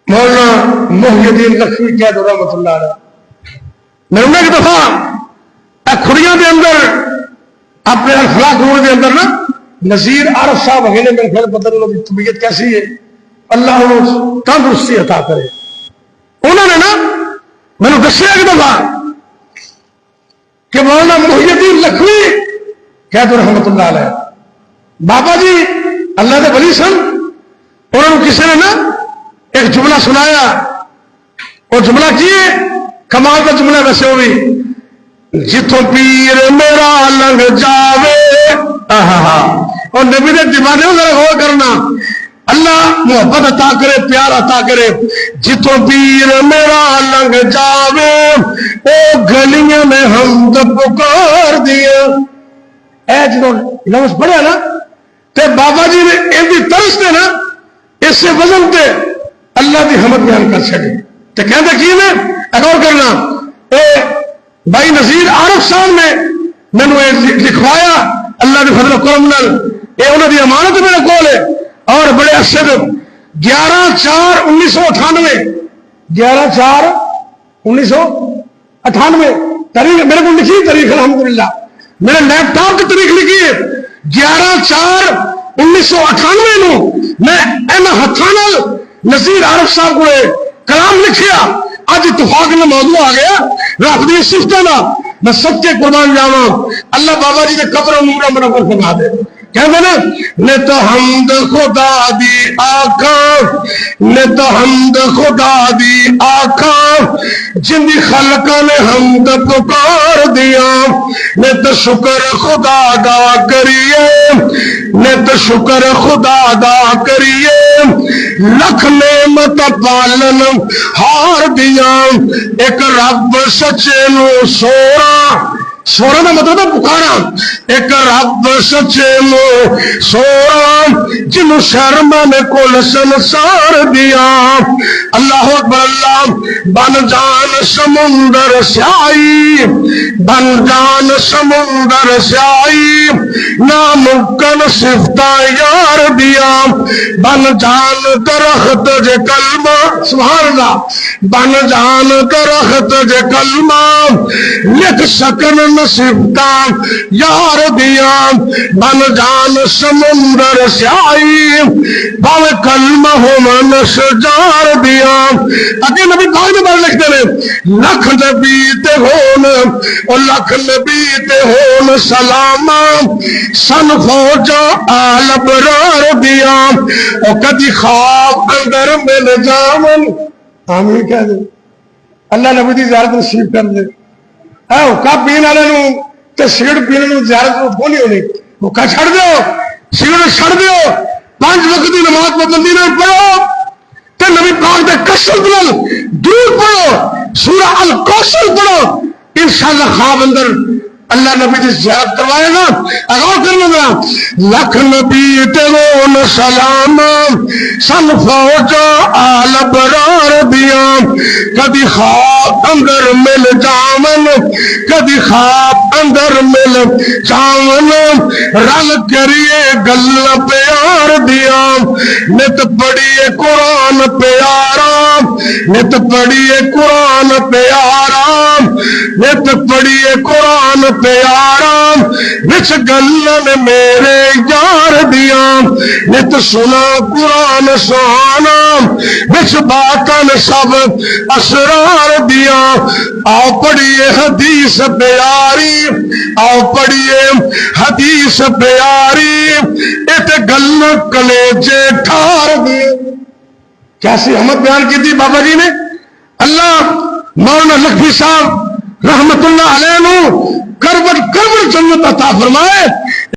مولانا محی الدین لکھوی قید رحمت اللہ علیہ میں انہیں ایک دفعہ کھڑیاں دے اندر اپنے اخلاق روڑ دے اندر نا نذیر عارف صاحب ہے میرے خیال پتہ نہیں انہوں کی طبیعت کیسی ہے اللہ انہوں تندرستی عطا کرے انہوں نے نا میں نے دسیا ایک دفعہ کہ مولانا محی الدین لکھوی قید رحمت اللہ علیہ بابا جی اللہ دے ولی سن انہوں نے کسی نے نا ایک جملہ سنایا اور جملہ کیے کمال کا جملہ ویسے ہوئی جتوں پیر میرا لنگ جاوے اور نبی نے دیوانے ذرا غور کرنا اللہ محبت عطا کرے پیار عطا کرے جتوں پیر میرا لنگ جاوے او گلیاں میں حمد پکار دیا اے جنہوں لفظ پڑھا نا تے بابا جی نے ان کی طرز نے نا اس سے وزن تے اللہ کی حمد بیان کر سکے تو کہتے کی نے غور کرنا اے بھائی نذیر عارف صاحب نے میں نے لکھوایا اللہ کے فضل و کرم نال اے انہوں کی امانت میرے کول ہے اور بڑے عرصے 11/4/1998 11/4/1998 تاریخ میرے کو لکھی تاریخ الحمدللہ میرے لیپ ٹاپ کی تاریخ لکھی ہے 11/4/1998 نو میں ان ہتھاں نال نذیر عارف صاحب کو کلام لکھیا اج اتفاق میں موضوع آ گیا رب دی صفتاں دا میں سب کے قربان جاواں اللہ بابا جی دے قبر نور منور فرما دے کہندے نا نے تو حمد خدا دی آقا نے تو حمد خدا دی آقا جن دی خلقاں نے حمد پکار دیا نے تو شکر خدا دا کریے نے تو شکر خدا دا کریے لکھ نعمت پالن ہار دیا ایک رب سچے نو سورا سورا کا مطلب ہے پکارا ایک رب سچے نو سورا جنو شرما نے کل سنسار دیا اللہ اکبر اللہ بن جان سمندر سیائی بن جان سمندر سیائی ناممکن صفتہ یار دیا بن جان درخت جے کلمہ سبحان اللہ بن جان درخت جے کلمہ لکھ سکن نصیبتا یار دیا بن جان سمندر سیائی باوے کلمہ ہو من شجار دیا اگے نبی پاک نے بار لکھتے ہیں لکھ نبی تے ہون اور لکھ نبی تے ہون سلاما سن فوجا آل برار دیا اور کدی خواب اندر مل جامن آمین کہہ دے اللہ نبی دی زیارت نصیب کر دے کپ پینے والے تے سگرٹ پینے نو زیارت کونی ہونی وہ کا چھڑ دیو سگرٹ چھڑ دیو 5 وقت کی نماز پابندی نال پڑھو تے نبی پاک دے کثرت نال درود پڑھو سورہ الکوثر پڑھو انشاءاللہ خواب اندر اللہ نبی دی زیارت کروائے گا غور کرنا گا لکھ نبی تے ہون سلام سن فوجا آل برار دیا کدی خواب اندر مل جامن کدی خواب اندر مل جامن رل کریے گل پیار دیا نت پڑھیے قرآن پیارا نت پڑھیے قرآن پیارا نت پڑھیے قرآن پیارا وچ گلن میرے یار دیا نت سنا قرآن سہانا وچ باتن سب اسرار دیا آؤ پڑھیے حدیث پیاری آؤ پڑھیے حدیث پیاری ات گل کلیجے ٹھار دیا کیسی احمد بیان کی تھی بابا جی نے اللہ مولانا لکھوی صاحب رحمت اللہ علیہ نو کربت جنت عطا فرمائے